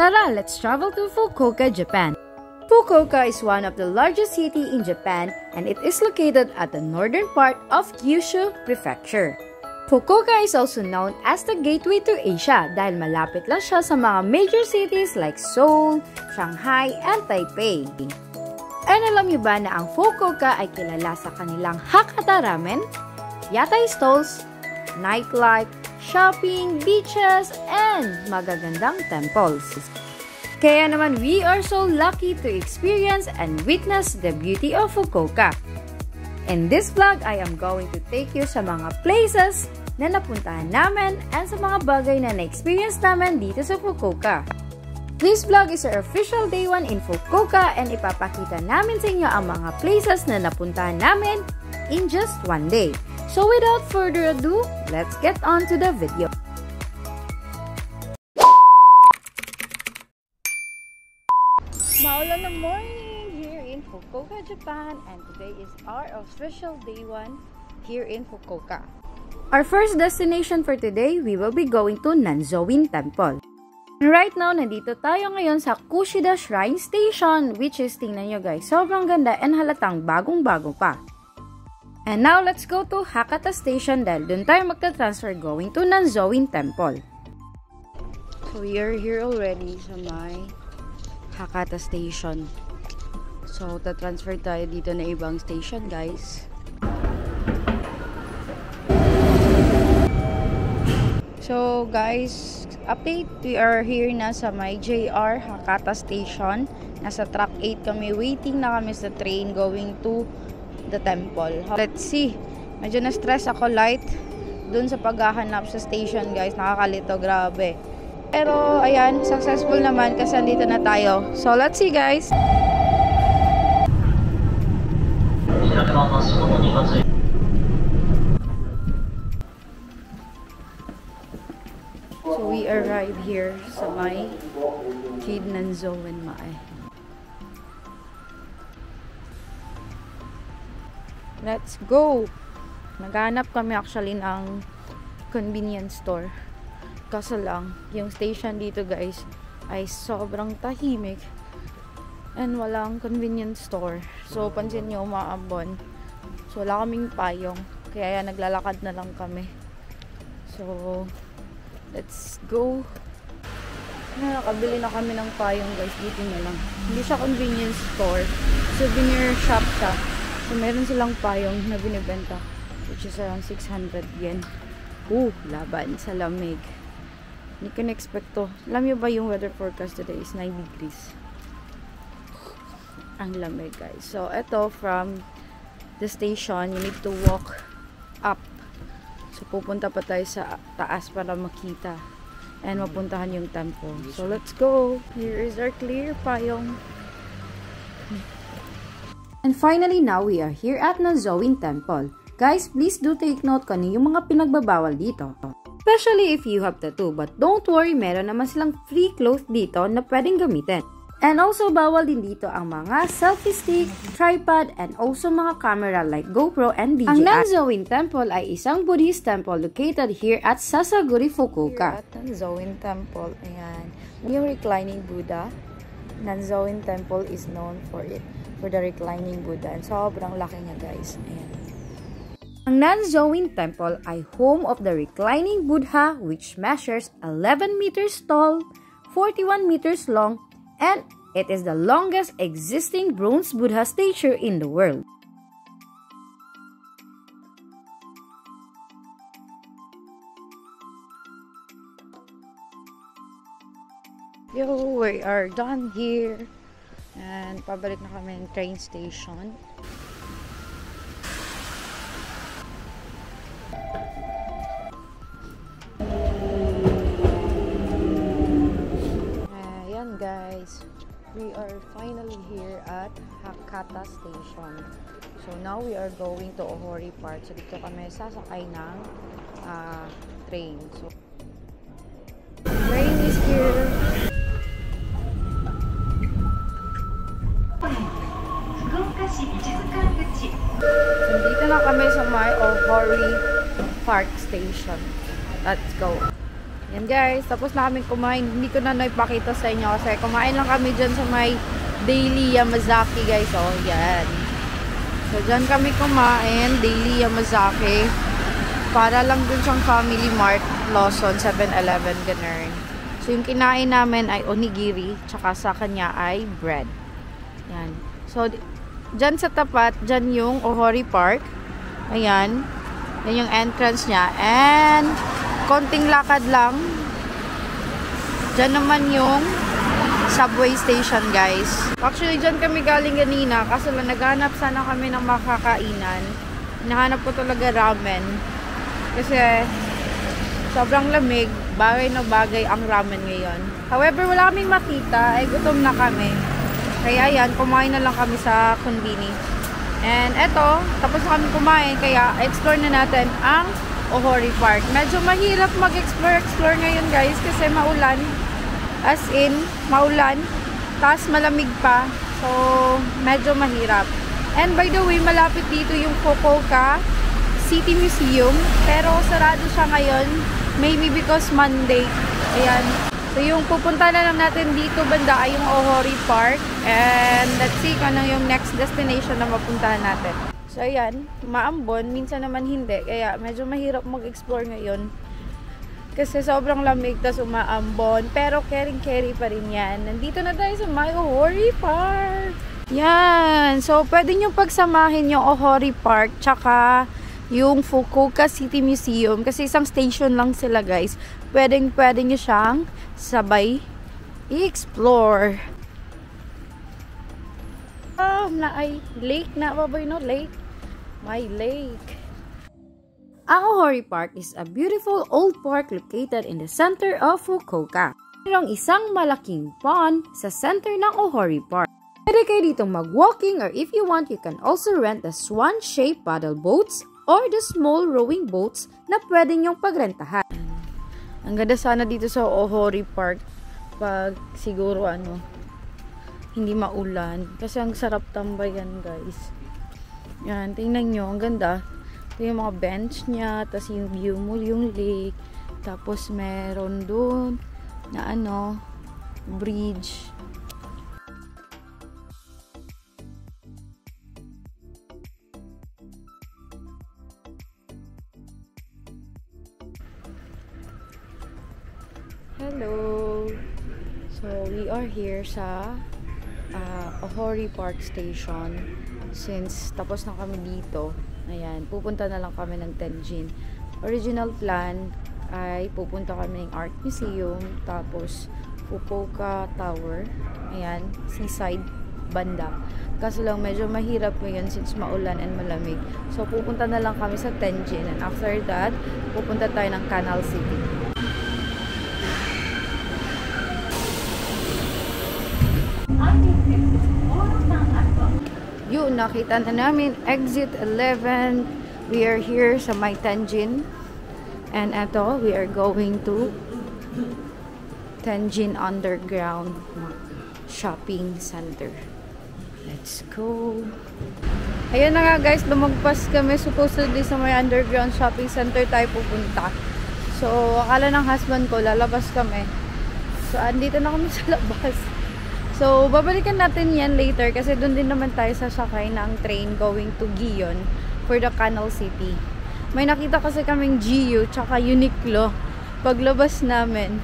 Tara, let's travel to Fukuoka, Japan. Fukuoka is one of the largest cities in Japan and it is located at the northern part of Kyushu Prefecture. Fukuoka is also known as the gateway to Asia dahil malapit lang siya sa mga major cities like Seoul, Shanghai, and Taipei. And alam niyo ba na ang Fukuoka ay kilala sa kanilang Hakata Ramen, yatai stalls, nightlife, shopping, beaches, and magagandang temples. Kaya naman we are so lucky to experience and witness the beauty of Fukuoka. In this vlog, I am going to take you sa mga places na napuntahan namin and sa mga bagay na na-experience namin dito sa Fukuoka. This vlog is our official day 1 in Fukuoka and ipapakita namin sa inyo ang mga places na napuntahan namin in just one day. So without further ado, let's get on to the video. Maulan na morning here in Fukuoka, Japan, and today is our official day 1 here in Fukuoka. Our first destination for today, we will be going to Nanzoin Temple. Right now, nandito tayo ngayon sa Kushida Shrine Station, which is, tingnan nyo guys, sobrang ganda and halatang bagong-bago pa. And now, let's go to Hakata Station dahil dun tayo magta-transfer going to Nanzoin Temple. So, we are here already sa may Hakata Station. So, ta-transfer tayo dito na ibang station, guys. So, guys, update, we are here na sa may JR Hakata Station. Nasa track 8 kami, waiting na kami sa train going to the temple. Let's see. Medyo na-stress ako light dun sa paghahanap sa station, guys. Nakakalito, grabe. Pero, ayan, successful naman kasi andito na tayo. So, let's see, guys. So, we arrive here sa may Nanzoin Mae. Let's go! Naghanap kami actually ng convenience store. Kaso lang, yung station dito guys ay sobrang tahimik and walang convenience store. So, pansin nyo, maambon. So, wala kaming payong. Kaya naglalakad na lang kami. So, let's go! Nakabili na kami ng payong guys. Dito na lang. Hindi siya convenience store. Souvenir shop siya. So, meron silang payong na binibenta, which is around 600 yen. Laban sa lamig. Hindi ko na-expect to. Alam nyo ba yung weather forecast today is 9 degrees. Ang lamig, guys. So, eto, from the station, you need to walk up. So, pupunta pa tayo sa taas para makita and mapuntahan yung temple. So, let's go! Here is our clear payong. And finally, now we are here at Nanzoin Temple. Guys, please do take note kung ano yung mga pinagbabawal dito. Especially if you have tattoo. But don't worry, meron naman silang free clothes dito na pwedeng gamitin. And also, bawal din dito ang mga selfie stick, tripod, and also mga camera like GoPro and DJI. Ang Nanzoin Temple ay isang Buddhist temple located here at Sasaguri, Fukuoka. Here at Nanzoin Temple, ayan. Yung reclining Buddha, Nanzoin Temple is known for it. For the reclining Buddha. And sobrang laki niya, guys. Ayan. Ang Nanzoin Temple ay home of the reclining Buddha which measures 11 meters tall, 41 meters long, and it is the longest existing bronze Buddha statue in the world. Yo, we are done here. And pabalik na kami ng train station. Ayan guys, we are finally here at Hakata Station. So now we are going to Ohori Park. So dito kami sasakay ng train. So train is here. Dito na kami sa may Ohori Park Station. Let's go. Yan guys, tapos na kami kumain. Hindi ko na naipakita sa inyo kasi kumain lang kami dyan sa may Daily Yamazaki guys. Oh, yan. So, dyan kami kumain. Daily Yamazaki. Para lang dun siyang Family Mart, Lawson, 7-Eleven, ganun. So, yung kinain namin ay onigiri. Tsaka sa kanya ay bread. Yan. So, dyan sa tapat, dyan yung Ohori Park. Ayan. Yan yung entrance niya. And, konting lakad lang. Diyan naman yung subway station, guys. Actually, dyan kami galing kanina. Kaso lang, naghanap sana kami ng makakainan. Nahanap ko talaga ramen. Kasi, sobrang lamig. Bagay na bagay ang ramen ngayon. However, wala kaming makita. Ay, gutom na kami. Kaya yan, kumain na lang kami sa konbini. And eto, tapos na kami kumain. Kaya, explore na natin ang Ohori Park. Medyo mahirap mag-explore ngayon guys kasi maulan. As in, maulan. Tapos malamig pa. So, medyo mahirap. And by the way, malapit dito yung Fukuoka City Museum. Pero sarado siya ngayon. Maybe because Monday. Ayan. So, yung pupunta na lang natin dito banda ay yung Ohori Park. And let's see kung ano yung next destination na mapuntahan natin. So, ayan, maambon. Minsan naman hindi. Kaya, medyo mahirap mag-explore ngayon. Kasi sobrang lamig, tas umaambon. Pero, caring-carry pa rin yan. Nandito na tayo sa may Ohori Park. Yan. So, pwede nyo pagsamahin yung Ohori Park, tsaka yung Fukuoka City Museum. Kasi isang station lang sila, guys. Pwede nyo siyang sabay i-explore. Na ay lake na baboy no lake. My lake. Ang Ohori Park is a beautiful old park located in the center of Fukuoka. Mayroong isang malaking pond sa center ng Ohori Park. Pwede kayo ditong mag-walking or if you want, you can also rent the swan-shaped paddle boats or the small rowing boats na pwede nyong pagrentahan. Ang ganda sana dito sa Ohori Park pag siguro hindi maulan. Kasi ang sarap tambayan guys. Yan, tingnan nyo, ang ganda. Ito yung mga bench niya, tapos yung view mo, yung lake. Tapos meron doon na bridge. Hello! So, we are here sa Ohori Park Station. Since tapos na kami dito, ayan, pupunta na lang kami ng Tenjin. Original plan ay pupunta kami ng Art Museum, tapos Fukuoka Tower, ayan, seaside banda. Kaso lang medyo mahirap ngayon since maulan and malamig. So pupunta na lang kami sa Tenjin, and after that, pupunta tayo ng Canal City. Yun, nakita na namin exit 11. We are here sa may Tenjin, and eto, we are going to Tenjin Underground Shopping Center. Let's go. Ayan na nga guys, lumagpas kami. Supposedly sa may underground shopping center tayo pupunta. So, akala ng husband ko, lalabas kami. So, andito na kami sa labas. So, babalikan natin yan later kasi doon din naman tayo sasakay ng train going to Gion for the Canal City. May nakita kasi kaming GU tsaka Uniqlo paglabas namin.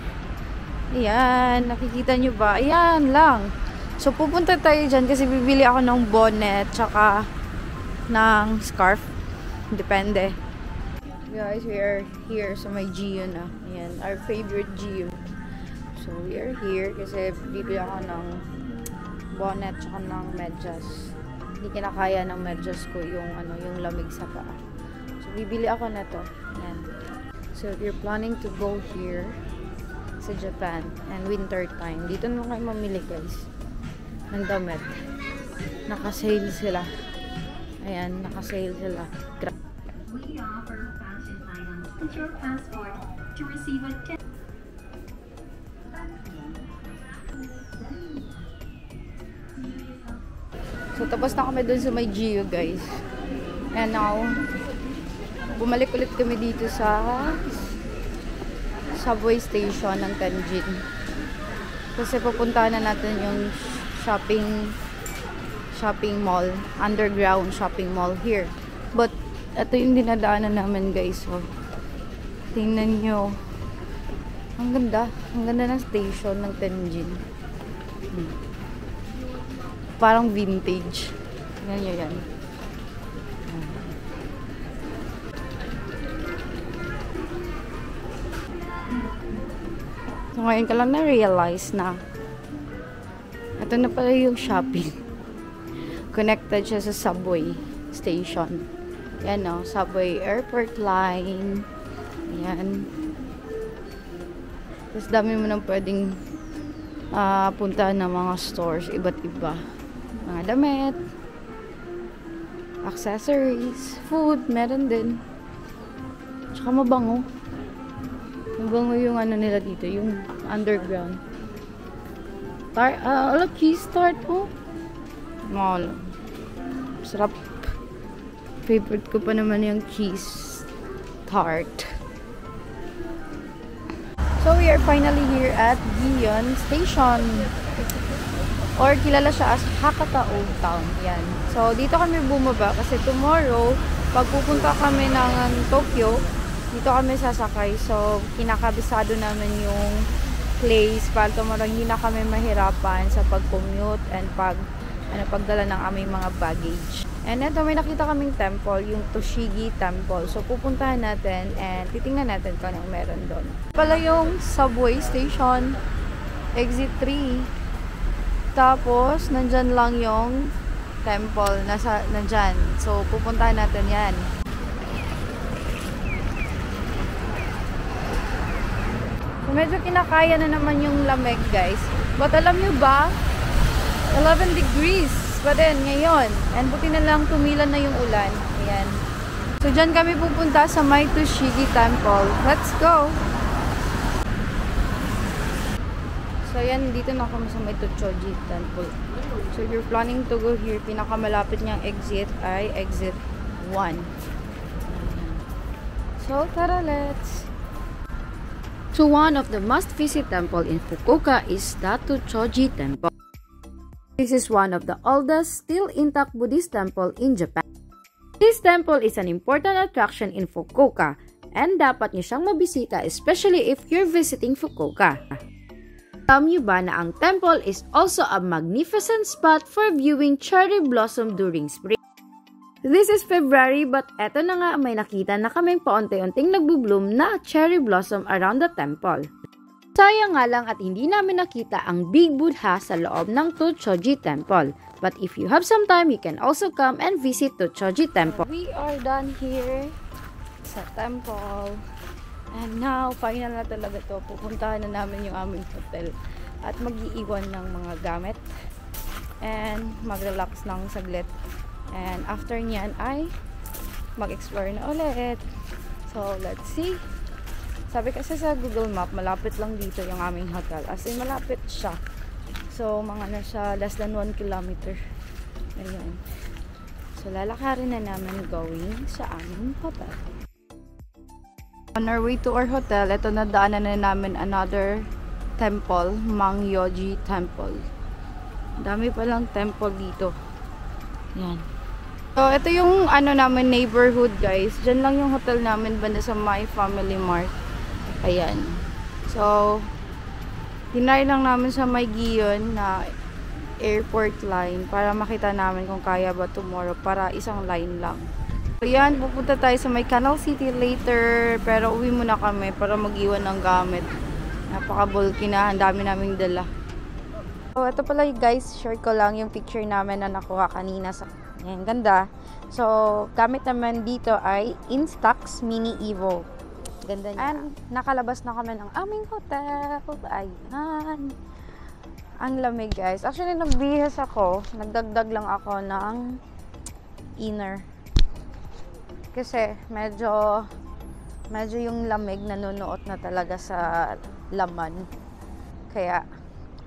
Ayan, nakikita nyo ba? Ayan lang. So, pupunta tayo dyan kasi bibili ako ng bonnet tsaka ng scarf. Depende. Guys, we are here sa may GU na. Ayan, our favorite GU. So, we are here kasi bibili ako ng bonnet tsaka ng medyas. Hindi kinakaya ng medyas ko yung yung lamig sa paa. So, bibili ako na to. Ayan. So, if you're planning to go here sa Japan and winter time, dito na kayo mamili guys ng damit. Naka-sale sila. Ayan, naka-sale sila. We offer fashion items with your passport to receive a tip. So, tapos na kami dun sa may GU, guys. And now, bumalik ulit kami dito sa subway station ng Tianjin. Kasi pupuntahan na natin yung shopping mall, underground shopping mall here. But ito yung dinadaanan namin, guys. So, tingnan nyo. Ang ganda ng station ng Tianjin. Parang vintage. Tingnan nyo yan. So, ngayon ka lang na-realize na ito na pala yung shopping. Connected siya sa subway station. Yan o, subway airport line. Yan. Tapos dami mo nang pwedeng puntahan ng mga stores, iba't iba. Mga damit, accessories, food, meron din. Tsaka mabango. Mabango yung ano nila dito, yung underground. Cheese tart, oh. Mahal. Sarap. Favorite ko pa naman yung cheese tart. So, we are finally here at Gion Station. Or kilala siya as Hakata Old Town. Yan. So, dito kami bumaba kasi tomorrow, pag pupunta kami ng Tokyo, dito kami sasakay. So, kinakabisado namin yung place para tomorrow hindi na kami mahirapan sa pag-commute and pagdala ng aming mga baggage. And ito, may nakita kaming temple, yung Toshigi Temple. So, pupuntahan natin and titingnan natin kung anong meron doon. Pala yung subway station, exit 3. Tapos, nandyan lang yung temple, nandyan. So, pupuntahan natin yan. So, medyo kinakaya na naman yung lamig, guys. But alam nyo ba, 11 degrees pa din ngayon. And buti na lang tumilan na yung ulan. Ayan. So, dyan kami pupunta sa Mai Toshigi Temple. Let's go! So, ayan. Dito na kami sa Mai Toshigi Temple. So, if you're planning to go here, pinakamalapit niyang exit ay exit 1. So, tara, let's! So, one of the must-visit temple in Fukuoka is the Tochoji Temple. This is one of the oldest, still intact Buddhist temple in Japan. This temple is an important attraction in Fukuoka and dapat niyo siyang mabisita especially if you're visiting Fukuoka. Alam niyo ba na ang temple is also a magnificent spot for viewing cherry blossom during spring? This is February but eto na nga may nakita na kaming paunti-unting nagbubloom na cherry blossom around the temple. Sayang nga lang at hindi namin nakita ang Big Buddha sa loob ng Tochoji Temple. But if you have some time, you can also come and visit Tochoji Temple. We are done here sa temple. And now, final na talaga to. Pupuntahan na namin yung aming hotel. At mag-iiwan ng mga gamit. And mag-relax ng saglit. And after nyan ay mag-explore na ulit. So, let's see. Sabi kasi sa Google Map, malapit lang dito yung aming hotel. As in, malapit siya. So, mga nasa less than 1 kilometer. Ayan. So, lalakarin na namin going sa aming hotel. On our way to our hotel, ito na daanan na namin another temple, Mangyoji Temple. Dami palang temple dito. Ayan. So, ito yung ano namin, neighborhood, guys. Diyan lang yung hotel namin, banda sa My Family Mart. Ayan. So, tinry lang namin sa May Gion na airport line para makita namin kung kaya ba tomorrow para isang line lang. So, yan. Pupunta tayo sa May Canal City later pero uwi muna kami para mag-iwan ng gamit. Napaka-bulky na. Ang dami naming dala. So, ito pala guys. Share ko lang yung picture namin na nakuha kanina sa... Ayan, ganda. So, gamit naman dito ay Instax Mini Evo. Ganda niya. And nakalabas na kami ng aming hotel. Ayan. Ang lamig, guys. Actually, nagbihis ako. Nagdagdag lang ako ng inner. Kasi medyo yung lamig nanunuot na talaga sa laman. Kaya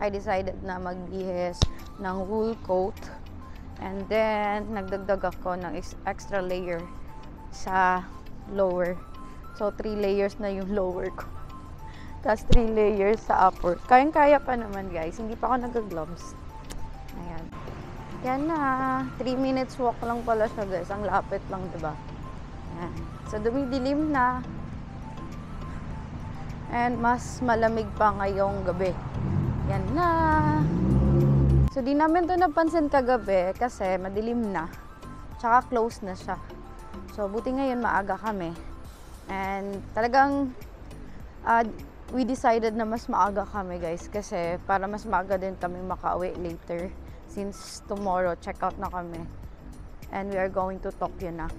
I decided na magbihis ng wool coat. And then nagdagdag ako ng extra layer sa lower. So, 3 layers na yung lower ko. Tapos 3 layers sa upper. Kayang-kaya pa naman guys. Hindi pa ako nag-gloves. Ayan. Yan na. 3 minutes walk lang pala siya guys. Ang lapit lang, diba? Ayan. So, dumidilim na. And mas malamig pa ngayong gabi. Yan na. So, di namin to napansin kagabi kasi madilim na. Tsaka close na siya. So, buti ngayon maaga kami. And talagang we decided na mas maaga kami guys kasi para mas maaga din kami makauwi later since tomorrow check out na kami and we are going to Tokyo na.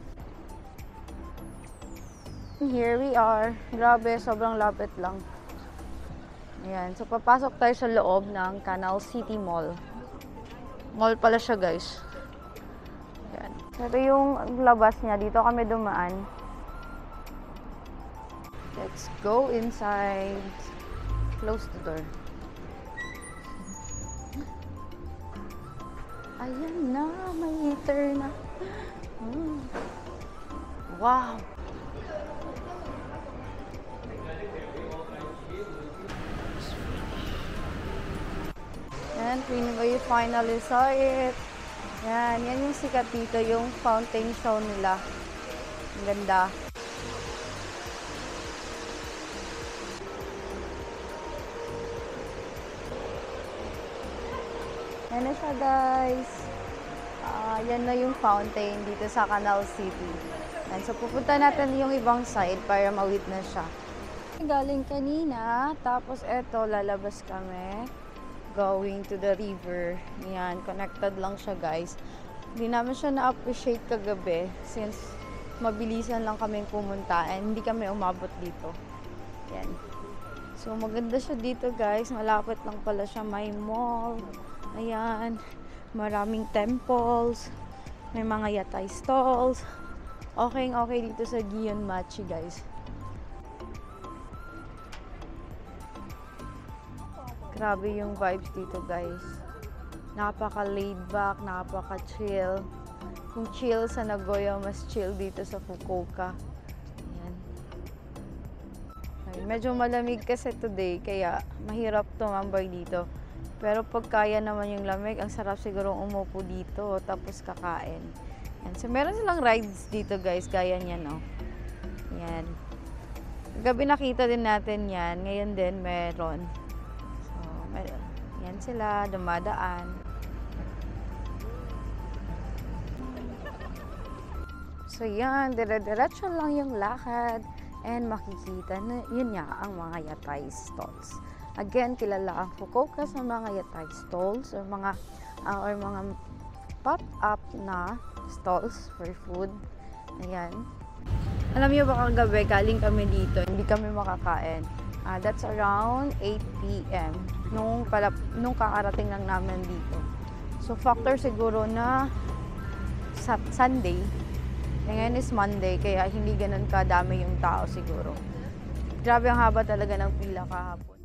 Here we are. Grabe, sobrang lapit lang. Ayan, so papasok tayo sa loob ng Canal City Mall. Mall pala siya guys. Ayan. Ito yung labas niya, dito kami dumaan. Let's go inside. Close the door. Ayan na, may heater na. Wow! And when we finally saw it, yan yung sikat dito, yung fountain show nila. Ang ganda. Yan na siya guys. Yan na yung fountain dito sa Canal City. And so pupunta natin yung ibang side para ma-witness siya. Galing kanina, tapos eto lalabas kami. Going to the river. Yan, connected lang siya guys. Hindi namin siya na-appreciate kagabi since mabilisan lang kaming pumunta and hindi kami umabot dito. Yan. So maganda siya dito guys. Malapit lang pala siya. May mall. Ayan, maraming temples, may mga yatay stalls. Okay dito sa Gyeonmachi, guys. Grabe yung vibes dito, guys. Napaka-laid back, napaka-chill. Kung chill sa Nagoya, mas chill dito sa Fukuoka. Ayan. Ay, medyo malamig kasi today, kaya mahirap tumambay dito. Pero pag kaya naman yung lamig, ang sarap siguro umupo dito, tapos kakain. Yan. So, meron silang rides dito guys, gaya niyan, no? Yan. Gabi nakita din natin yan, ngayon din meron. So, yan sila, dumadaan. So, yan, dire-diretso lang yung lakad. And makikita na, yun nga, ang mga yatay stalls. Again, kilala ang Fukuoka sa mga yatay stalls or mga pop-up na stalls for food. Ayan. Alam niyo ba kagabi, galing kami dito, hindi kami makakain. That's around 8 PM nung kakarating lang namin dito. So, factor siguro na sa Sunday. Ngayon is Monday, kaya hindi ganun kadami yung tao siguro. Grabe ang haba talaga ng pila kahapon.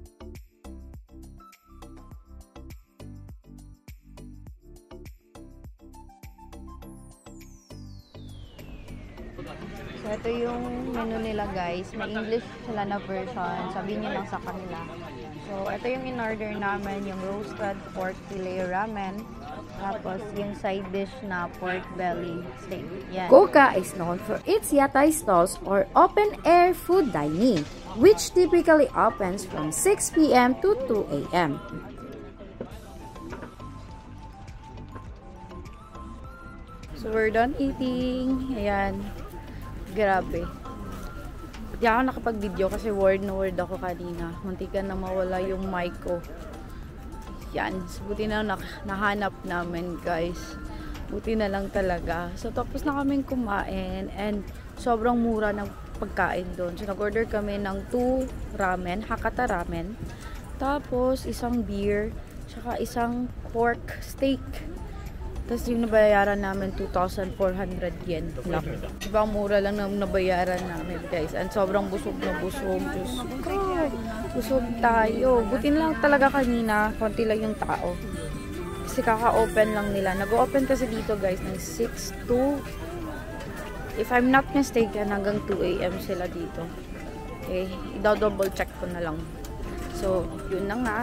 So, ito yung menu nila guys. May English sila na version. Sabihin nyo lang sa kanila. So, ito yung in-order namin. Yung roasted pork fillet ramen. Tapos, yung side dish na pork belly steak. Yan. Fukuoka is known for its yatay stalls or open-air food dining, which typically opens from 6 PM to 2 AM. So, we're done eating. Ayan. Grabe. Hindi ako nakapag-video kasi word na word ako kanina. Muntikan na mawala yung mic ko. Yan. So, buti na nahanap namin, guys. Buti na lang talaga. So, tapos na kaming kumain and sobrang mura ng pagkain doon. So, nag-order kami ng 2 ramen, Hakata ramen. Tapos, isang beer, tsaka isang pork steak. Tapos yung nabayaran namin 2,400 yen lang. Diba mura lang na nabayaran namin guys. And sobrang busog na busog. Diyos ko, busog tayo. Buti na lang talaga kanina, konti lang yung tao. Kasi kaka-open lang nila. Nag-open kasi dito guys ng 6 to, if I'm not mistaken, hanggang 2 AM sila dito. Okay, i-double check ko na lang. So, yun na nga.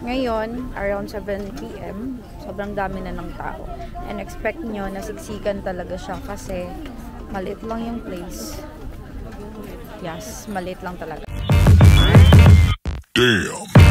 Ngayon, around 7 PM, sobrang dami na ng tao. And expect nyo na siksikan talaga siya kasi maliit lang yung place. Yes, maliit lang talaga. Damn.